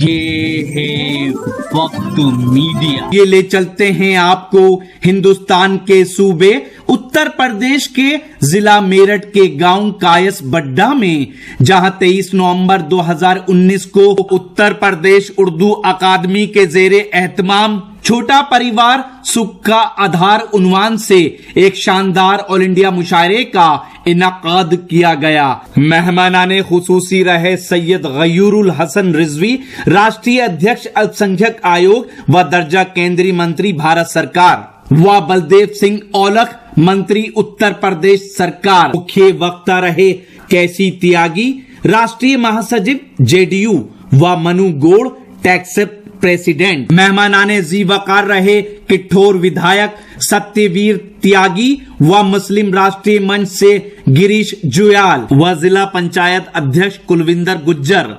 ये है वक्त मीडिया। ये ले चलते हैं आपको हिंदुस्तान के सूबे उत्तर प्रदेश के जिला मेरठ के गांव कायस बड्डा में, जहां 23 नवंबर 2019 को उत्तर प्रदेश उर्दू अकादमी के जेरे एहतमाम छोटा परिवार सुख का आधार उन्वान से एक शानदार ऑल इंडिया मुशायरे का इनाकाद किया गया। मेहमानाने खुसूसी रहे सैयद गयूरुल हसन रिजवी, राष्ट्रीय अध्यक्ष अल्पसंख्यक आयोग व दर्जा केंद्रीय मंत्री भारत सरकार, व बलदेव सिंह औलख, मंत्री उत्तर प्रदेश सरकार। मुख्य वक्ता रहे कैसी त्यागी, राष्ट्रीय महासचिव जेडीयू व मनु गौड़, टैक्स प्रेसिडेंट। मेहमानाने जी वकार रहे किठौर विधायक सत्यवीर त्यागी व मुस्लिम राष्ट्रीय मंच से गिरीश जुयाल व जिला पंचायत अध्यक्ष कुलविंदर गुज्जर।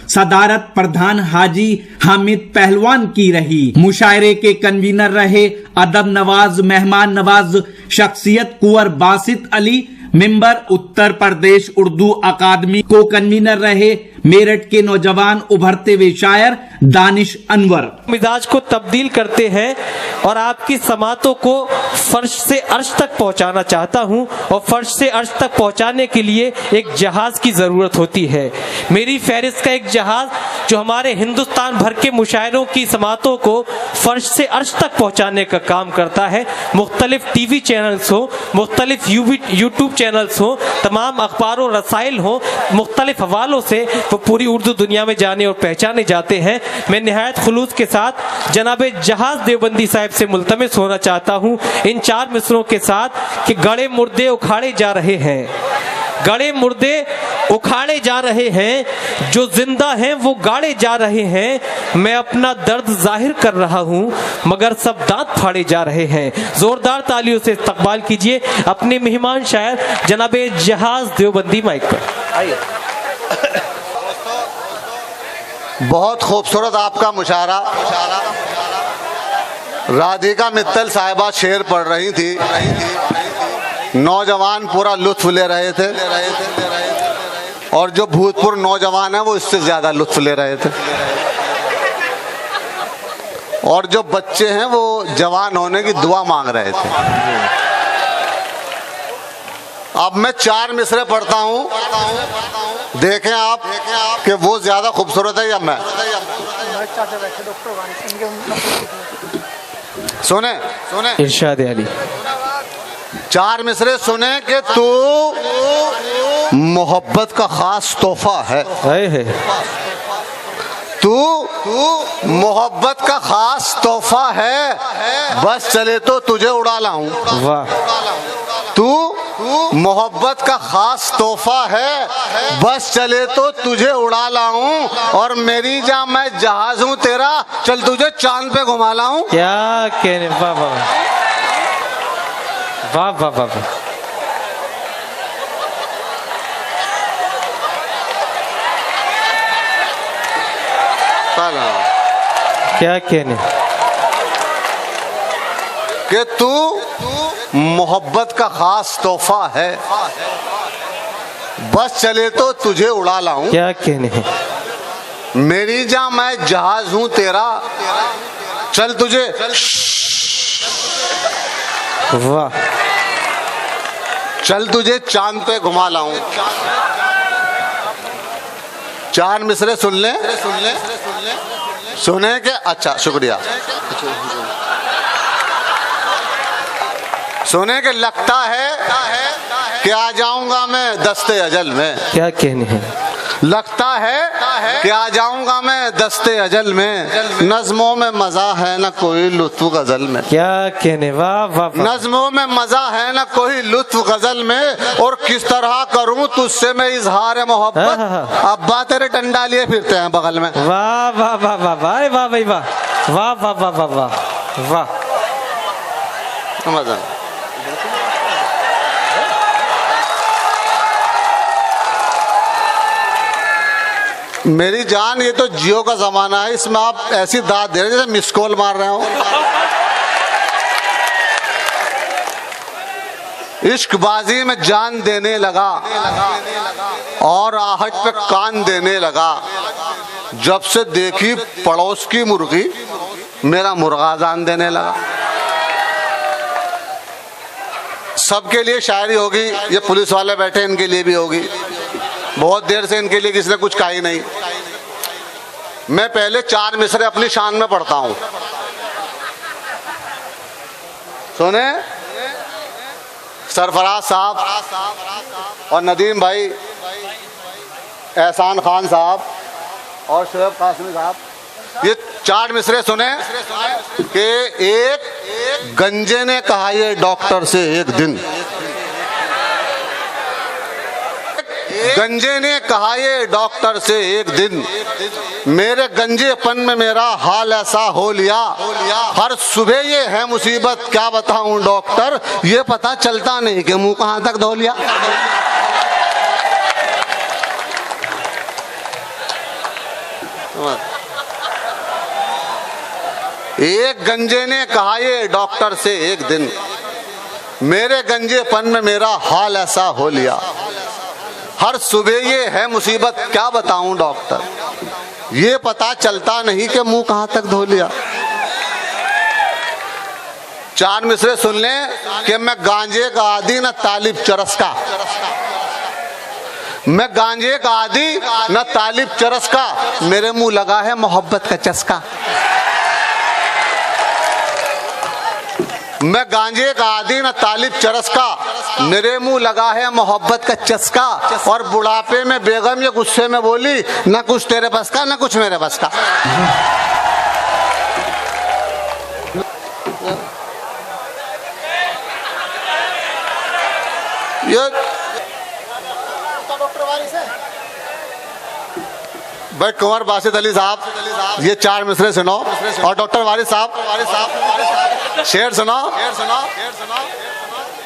सदारत प्रधान हाजी हामिद पहलवान की रही। मुशायरे के कन्वीनर रहे अदब नवाज, मेहमान नवाज शख्सियत कुंवर बासित अली, मेंबर उत्तर प्रदेश उर्दू अकादमी। को कन्वीनर रहे मेरठ के नौजवान उभरते हुए शायर दानिश अनवर। मिजाज को तब्दील करते हैं और आपकी समातों को फर्श से अर्श तक पहुंचाना चाहता हूं, और फर्श से अर्श तक पहुंचाने के लिए एक जहाज की जरूरत होती है। मेरी फहरिस्त का एक जहाज जो हमारे हिंदुस्तान भर के मुशायरों की समातों को फर्श से अर्श तक पहुंचाने का काम करता है। मुख्तलिफ टीवी चैनल्स हो, मुख्तलिफ यूट्यूब चैनल्स हो, तमाम अखबार और रसाइल हो, मुख्तलिफ हवालों से वो पूरी उर्दू दुनिया में जाने और पहचाने जाते हैं। मैं निहायत खुलूस के साथ जनाबे जहाज देवबंदी साहब से मुल्तमिस होना चाहता हूं इन चार मिसरों के साथ कि गड़े मुर्दे उखाड़े जा रहे हैं, गड़े मुर्दे उखाड़े जा रहे हैं, जो जिंदा हैं वो गाड़े जा रहे हैं। मैं अपना दर्द जाहिर कर रहा हूं मगर सब दांत फाड़े जा रहे हैं। जोरदार तालियों से इस्तकबाल कीजिए अपने मेहमान शायर जनाबे जहाज देवबंदी। माइक पर आइए। बहुत खूबसूरत आपका मुशायरा। राधिका मित्तल साहिबा शेर पढ़ रही थी, नौजवान पूरा लुत्फ ले रहे थे, और जो भूतपूर्व नौजवान है वो इससे ज्यादा लुत्फ ले रहे थे, और जो बच्चे हैं वो जवान होने की दुआ मांग रहे थे। अब मैं चार मिसरे पढ़ता हूं, देखें आप कि वो ज्यादा खूबसूरत है या मैं। सुने सुने इरशाद अली। चार मिसरे सुने कि तू मोहब्बत का खास तोहफा है। तू मोहब्बत का खास तोहफा है, बस चले तो तुझे उड़ा लाऊं। वाह। तू मोहब्बत का खास तोहफा है, बस चले तो तुझे उड़ा लाऊं, और मेरी जान मैं जहाज हूं तेरा, चल तुझे चांद पे घुमा लाऊं। क्या कहने। वाह वाह वाह वाह वाह वाह। क्या कहने कि तू मोहब्बत का खास तोहफा है, बस चले तो तुझे उड़ा लाऊं। क्या कहने हैं। मेरी जान मैं जहाज हूं तेरा, चल तुझे। वाह। चल तुझे चांद पे घुमा लाऊं। चार मिसरे सुन ले सुने के। अच्छा शुक्रिया। सुने के लगता है कि आ जाऊंगा मैं दस्ते अजल में। क्या कहने हैं। लगता है कि आ जाऊंगा मैं दस्ते अजल में, नज़्मों में मजा है न कोई लुत्फ गजल में। क्या कहने। वाह वाह। नज़्मों में मजा है न कोई लुत्फ गजल में, और किस तरह करूं तुझसे मैं इजहार मोहब्बत, अब्बा तेरे डंडा लिए फिरते हैं बगल में। वाह वाह वाह वाह वाह वाह भाई वाह वाह वाह वाह वाह वाह वाह। मजा। मेरी जान ये तो जियो का जमाना है, इसमें आप ऐसी दाद दे रहे जैसे मिस कॉल मार रहे हो। इश्कबाजी में जान देने लगा और आहट पे कान देने लगा, जब से देखी पड़ोस की मुर्गी मेरा मुर्गा जान देने लगा। सबके लिए शायरी होगी, ये पुलिस वाले बैठे इनके लिए भी होगी। बहुत देर से इनके लिए किसी ने कुछ कहा ही नहीं। मैं पहले 4 मिसरे अपनी शान में पढ़ता हूं, सुने। सरफराज साहब और नदीम भाई, एहसान खान साहब और शोएब कासमी साहब, ये 4 मिसरे सुने कि एक गंजे ने कहा ये डॉक्टर से एक दिन, गंजे ने कहा ये डॉक्टर से एक दिन, मेरे गंजेपन में मेरा हाल ऐसा हो लिया, हर सुबह ये है मुसीबत क्या बताऊं डॉक्टर, ये पता चलता नहीं कि मुंह कहां तक धो लिया। एक गंजे ने कहा ये डॉक्टर से एक दिन, मेरे गंजेपन में मेरा हाल ऐसा हो लिया, हर सुबह ये है मुसीबत क्या बताऊं डॉक्टर, ये पता चलता नहीं कि मुंह कहां तक धो लिया। 4 मिसरे सुन लें कि मैं गांजे का आदि न तालिब चरस का, मैं गांजे का आदि न तालिब चरस का, मेरे मुंह लगा है मोहब्बत का चस्का। मैं गांजे का आदि न तालिब चरस का, मेरे मुंह लगा है मोहब्बत का चस्का, और बुढ़ापे में बेगम ये गुस्से में बोली, न कुछ तेरे बस का न कुछ मेरे बस का। ये भाई कुंवर बासित अली साहब, ये 4 मिसरे सुनो, और डॉक्टर वारिस साहब शेर सुनो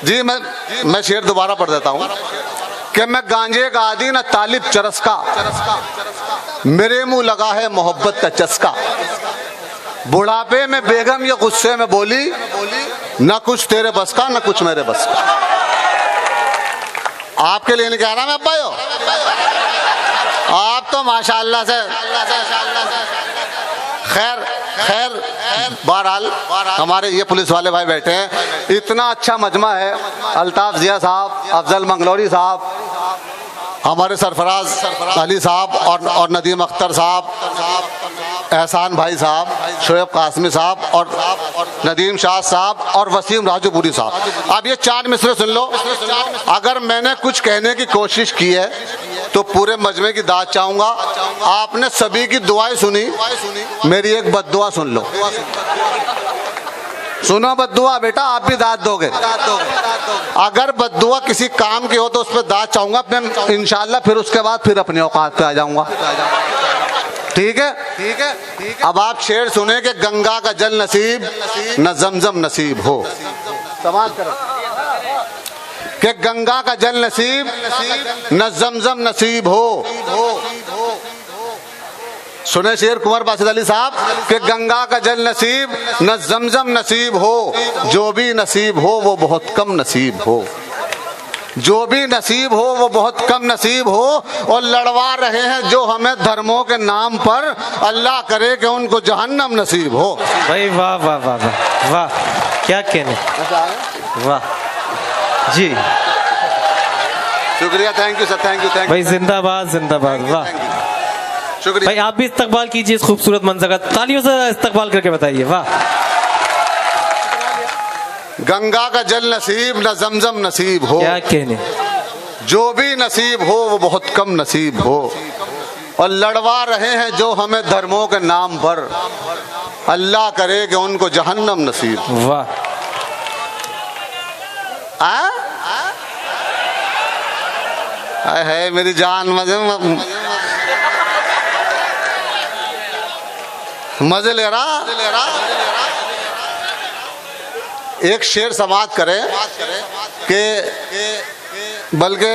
जी। मैं शेर दोबारा पढ़ देता हूँ कि मैं गांजे का आदि न तालिब चरस का, मेरे मुंह लगा है मोहब्बत का चस्का, बुढ़ापे में बेगम ये गुस्से में बोली, न कुछ तेरे बस का न कुछ मेरे बस का। आपके लिए नहीं कह रहा मैं भाइयों, आप तो माशाअल्लाह से खैर बहरहाल हमारे ये पुलिस वाले भाई बैठे हैं, इतना अच्छा मजमा है। अल्ताफ जिया साहब, अफजल मंगलौरी साहब, हमारे सरफराज अली साहब और नदीम अख्तर साहब, एहसान भाई साहब, शोएब कासमी साहब और नदीम शाह साहब और वसीम राजूपुरी साहब। अब ये 4 मिसरे सुन लो। अगर मैंने कुछ कहने की कोशिश की है तो पूरे मजमे की दाद चाहूंगा। आपने सभी की दुआएं सुनी, मेरी एक बद्दुआ सुन लो। सुनो बद्दुआ बेटा, आप भी दाद दोगे। अगर बद्दुआ किसी काम की हो तो उस पर दाद चाहूंगा मैं इंशाल्लाह, फिर उसके बाद फिर अपने औकात पे आ जाऊंगा। ठीक है। अब आप शेर सुने कि गंगा का जल नसीब न जमजम नसीब हो, समाज करो कि गंगा का जल नसीब न जमजम नसीब हो। सुने शेर कुंवर बासित अली साहब कि गंगा का जल नसीब न जमजम नसीब हो, जो भी नसीब हो वो बहुत कम नसीब हो, जो भी नसीब हो वो बहुत कम नसीब हो। और लड़वा रहे हैं जो हमें धर्मों के नाम पर, अल्लाह करे कि उनको जहन्नम नसीब हो। भाई वाह वाह वाह वाह वाह, क्या कहने, वाह जी, शुक्रिया, thank you sir, thank you भाई, जिंदाबाद जिंदाबाद, वाह शुक्रिया भाई। आप भी इस्तकबाल कीजिए इस खूबसूरत मंजर का, तालियों से इस्तकबाल करके बताइए, वाह। गंगा का जल नसीब न जमजम नसीब हो, क्या कहने, जो भी नसीब हो वो बहुत कम नसीब हो। और लड़वा रहे हैं जो हमें धर्मों के नाम पर, अल्लाह करे कि उनको जहन्नम नसीब। वाह है मेरी जान, मजे ले रहा। एक शेर समाप्त करें कि बल्कि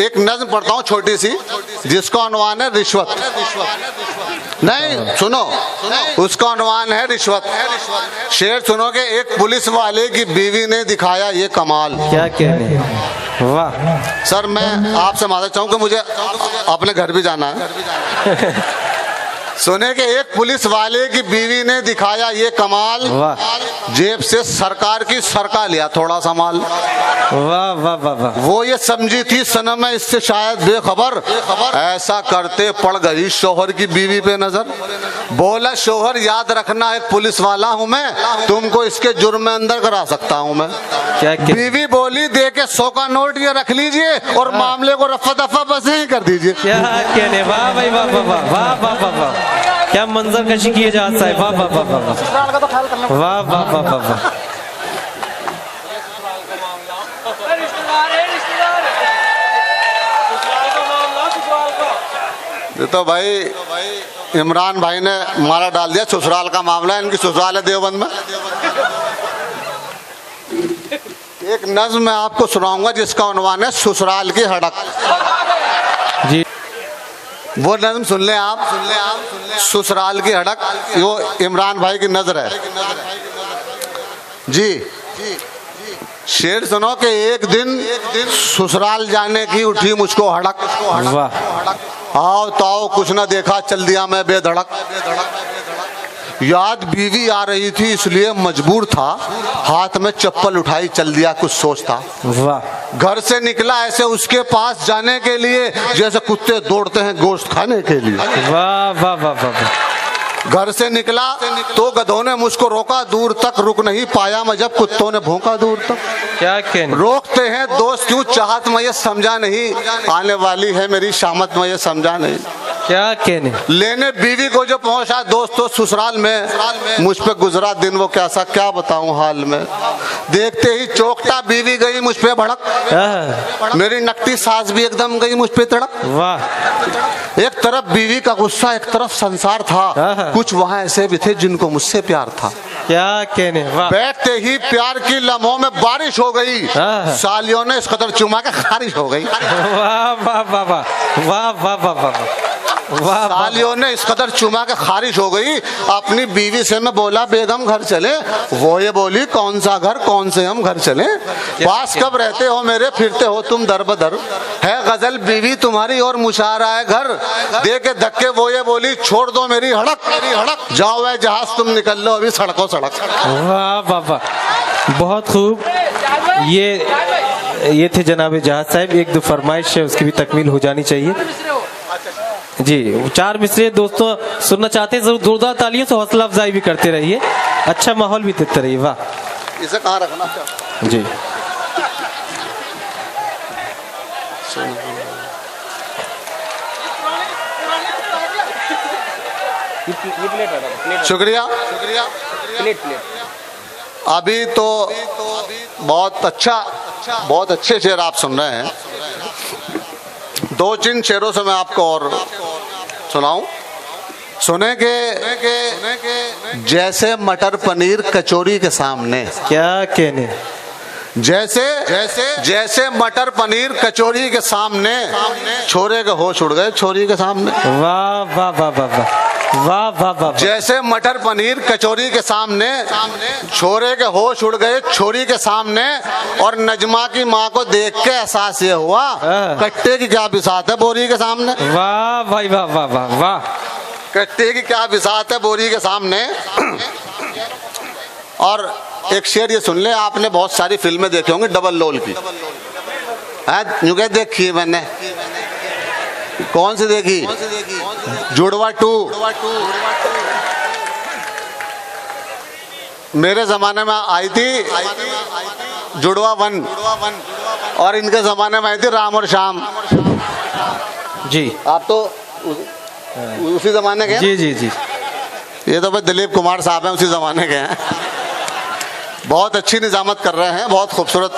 एक नज्म पढ़ता हूँ छोटी सी, जिसका अनुमान है रिश्वत। नहीं सुनो, उसका अनुमान है रिश्वत। शेर सुनो कि एक पुलिस वाले की बीवी ने दिखाया ये कमाल। क्या कहने, वाह। सर मैं आपसे माफी चाहूँ कि मुझे अपने घर भी जाना है। सुने कि एक पुलिस वाले की बीवी ने दिखाया ये कमाल, वाह जेब से सरकार की सरका लिया थोड़ा सा माल। वाह वाह वाह वाह। वो ये समझी थी सनम है इससे शायद बेखबर, ऐसा करते पड़ गई शोहर की बीवी पे नजर। बोला शोहर याद रखना एक पुलिस वाला हूँ मैं, तुमको इसके जुर्म में अंदर करा सकता हूँ मैं। क्या बीवी बोली दे के 100 का नोट ये रख लीजिए और मामले को रफा दफा बस ही कर दीजिए। क्या कहने, वाह भाई वाह वाह वाह वाह वाह वाह वाह, क्या मंजर कशी किए जहाज साहब, वाह वाह वाह वाह वाह वाह वाह वाह वाह वाह। ये तो भाई इमरान भाई ने मारा डाल दिया, ससुराल का मामला है, इनकी ससुराल है देवबंद में। एक नज्म मैं आपको सुनाऊंगा जिसका उन्वान है ससुराल की हड़क। जी वो नज्म सुन ले आप, ससुराल की हड़क, वो इमरान भाई की नजर है जी। शेर सुनो कि एक दिन ससुराल जाने की उठी मुझको हड़क, वाह आओ ताओ कुछ ना देखा चल दिया मैं बेधड़क। याद बीवी आ रही थी इसलिए मजबूर था, हाथ में चप्पल उठाई चल दिया कुछ सोचता। वाह घर से निकला ऐसे उसके पास जाने के लिए जैसे कुत्ते दौड़ते हैं गोश्त खाने के लिए। वाह वाह वाह वाह। घर से निकला तो गधों ने मुझको रोका, दूर तक रुक नहीं पाया मैं जब कुत्तों ने भौंका दूर तक। क्या कहने, रोकते हैं दोस्त क्यों चाहत मैं ये समझा नहीं, आने वाली है मेरी शामत मैं ये समझा नहीं। क्या कहने, लेने बीवी को जो पहुंचा दोस्तों ससुराल में, मुझ पे गुजरा दिन वो कैसा क्या बताऊं हाल में। देखते ही चौकटा बीवी गई मुझ पे भड़क, मेरी नकटी सास भी एकदम गई मुझ पे तड़क। वाह एक तरफ बीवी का गुस्सा एक तरफ संसार था, कुछ वहाँ ऐसे भी थे जिनको मुझसे प्यार था। क्या कहने, वाह बैठते ही प्यार की लम्हों में बारिश हो गई, सालियों ने इस कदर चुमा के खारिश हो गई। वाह वाह वाह वाह वाह वाह वाह वाह वाह। सालियों ने इस कदर चुमा के खारिश हो गई। अपनी बीवी से मैं बोला बेगम घर चले, वो ये बोली कौन सा घर, कौन से हम घर चले, पास कब रहते हो मेरे, फिरते हो तुम दर बदर, है गजल बीवी तुम्हारी और मुशारा है घर, दे के धक्के वो ये बोली छोड़ दो मेरी हड़क, जाओ वह जहाज तुम निकल लो अभी सड़कों सड़क। वाह वाह वाह, बहुत खूब। ये थे जनाब जहाज साहब, एक दो फरमाइश है उसकी भी तकमील हो जानी चाहिए जी। 4 मिसरे दोस्तों सुनना चाहते हैं, जरूर जोरदार तालियों से हौसला अफजाई भी करते रहिए, अच्छा माहौल भी देते रहिए। वाह इसे कहाँ रखना जी। शुक्रिया। अभी तो बहुत अच्छे शेर आप सुन रहे हैं। 2-3 शेरों से मैं आपको और सुनाऊं। सुने के जैसे मटर पनीर कचौरी के सामने, क्या कहने, जैसे मटर पनीर कचौरी के सामने, छोरे के होश उड़ गए छोरी के सामने। वाह वाह वाह वाह वाह वाह वाह। जैसे मटर पनीर कचौरी के सामने, छोरे के होश उड़ गए छोरी के सामने, और नजमा की माँ को देख के एहसास ये हुआ कट्टे की क्या बिसात है बोरी के सामने। वाह भाई वाह वाह वाह वाह। कट्टे की क्या बिसात है बोरी के सामने। और एक शेर ये सुन ले, आपने बहुत सारी फिल्में देखी होंगी डबल लोल की, यूं क्या देखी है मैंने, कौन सी देखी, जुड़वा 2। मेरे जमाने में आई थी जुड़वा 1, और इनके जमाने में आई थी राम और श्याम जी। आप तो उसी जमाने के? जी जी जी। ये तो भाई दिलीप कुमार साहब हैं, उसी जमाने के हैं। बहुत अच्छी निजामत कर रहे हैं, बहुत खूबसूरत।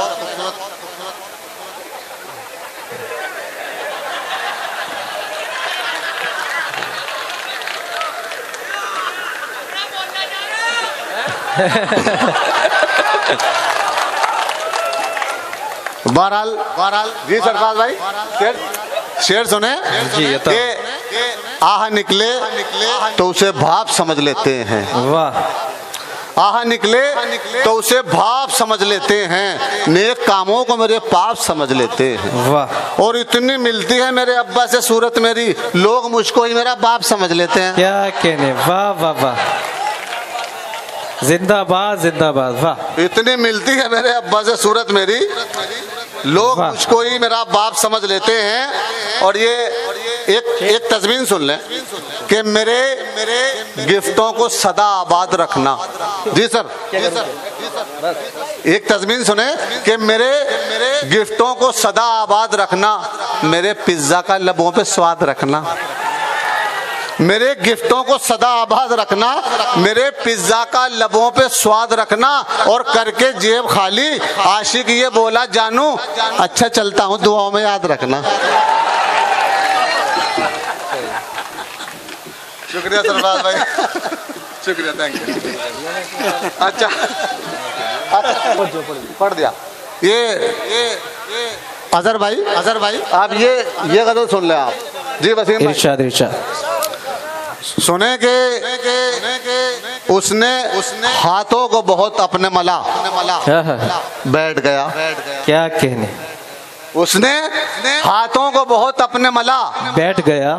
बहरहाल जी सरफराज भाई, शेर सुने जी। ये तो आह निकले तो उसे भाप समझ लेते हैं, वाह। आह निकले तो उसे भाप समझ लेते हैं, नेक कामों को मेरे पाप समझ लेते हैं। वाह, और इतनी मिलती है मेरे अब्बा से सूरत मेरी, लोग मुझको ही मेरा बाप समझ लेते हैं। क्या कहने, वाह वाह वाह, जिंदाबाद जिंदाबाद, वाह। इतनी मिलती है मेरे अब्बा से सूरत मेरी, लोग वाह। मुझको ही मेरा बाप समझ लेते हैं। और ये एक तस्वीर सुन लें कि मेरे गिफ्टों को सदा आबाद रखना। जी सर, एक तस्वीर सुने कि मेरे गिफ्टों को सदा आबाद रखना, मेरे पिज्जा का लबों पे स्वाद रखना। मेरे गिफ्टों को सदा आबाद रखना, मेरे पिज्जा का लबों पे स्वाद रखना, और करके जेब खाली आशिक ये बोला जानू अच्छा चलता हूँ, दुआओं में याद रखना। शुक्रिया सरफराज भाई, शुक्रिया, थैंक यू। अच्छा पढ़ दिया। ये अजहर भाई आप ये गजल सुन ले आप। जी वसीम भाई, इरशाद इरशाद। सुने के उसने हाथों को बहुत अपने मला बैठ गया। क्या कहने, उसने हाथों को बहुत अपने मला बैठ गया।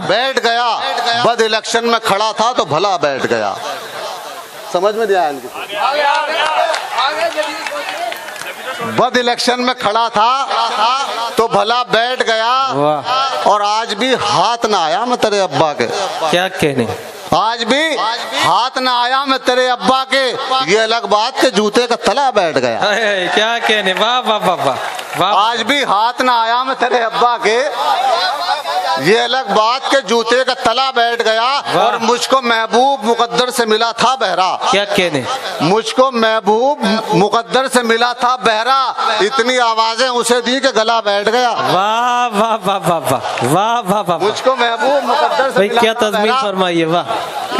बद इलेक्शन में खड़ा था तो भला बैठ गया। समझ में नहीं आया इनकी? बद इलेक्शन में खड़ा था तो भला बैठ गया, वाह। और आज भी हाथ ना आया मैं तेरे अब्बा के। क्या कहने, आज भी हाथ ना आया मैं तेरे अब्बा के, ये अलग बात के जूते का तला बैठ गया। क्या कहने, वाह वाह वाह वाह वाह। आज भी हाथ ना आया मैं तेरे अब्बा के, ये अलग बात के जूते का तला बैठ गया। और मुझको महबूब मुकद्दर से मिला था बहरा। क्या कहने, मुझको महबूब मुकद्दर से मिला था बहरा, इतनी आवाजें उसे दी कि गला बैठ गया। वाह वाह वाह वाह वाह वाह वाह वाह। मुझको महबूब मुकद्दर से भाई मिला क्या था तस्वीर बहरा, फरमाइए, वाह।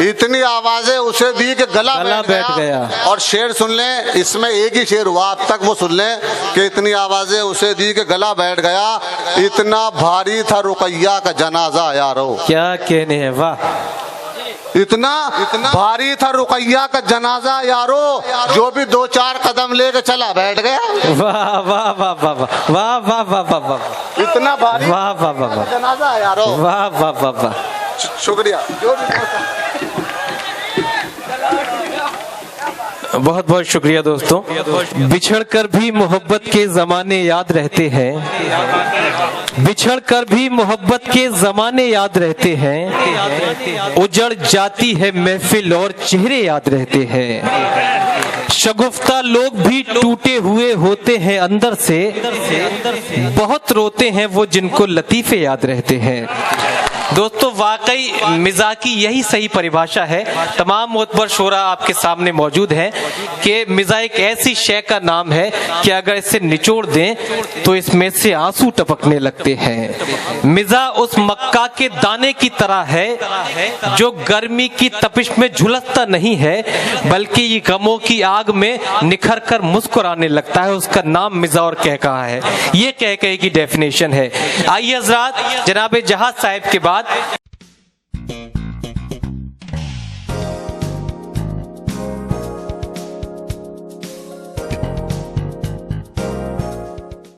इतनी आवाजें उसे दी कि गला बैठ गया। और शेर सुन लें, इसमें एक ही शेर हुआ अब तक, वो सुन लें कि इतनी आवाजें उसे दी कि गला बैठ गया, इतना भारी था रुकैया का जनाजा यारो। क्या कहने हैं, वाह। इतना भारी था रुकैया का जनाजा यारो, जो भी 2-4 कदम लेके चला बैठ गया। वाह वाह वाह वाह वाह वाह वाह वाह वाह वाह। इतना भारी वाह वाह वाह वाह जनाजा यारो। वाह वाह वाह वाह। शुक्रिया। बहुत बहुत शुक्रिया दोस्तों। बिछड़कर भी मोहब्बत के ज़माने याद रहते हैं, बिछड़कर भी मोहब्बत के ज़माने याद रहते हैं, उजड़ जाती है महफिल और चेहरे याद रहते हैं, शगुफ्ता लोग भी टूटे हुए होते हैं अंदर से, बहुत रोते हैं वो जिनको लतीफ़े याद रहते हैं। दोस्तों वाकई मिजाकी यही सही परिभाषा है। तमाम मोतबर शोरा आपके सामने मौजूद हैं कि मिजा एक ऐसी शय का नाम है कि अगर इसे निचोड़ दें तो इसमें से आंसू टपकने लगते हैं। मिजा उस मक्का के दाने की तरह है जो गर्मी की तपिश में झुलसता नहीं है बल्कि ये गमों की आग में निखर कर मुस्कुराने लगता है। उसका नाम मिजा और कह कहा है। ये कह की डेफिनेशन है। आइए हजरात, जनाब जहाज साहब के बाद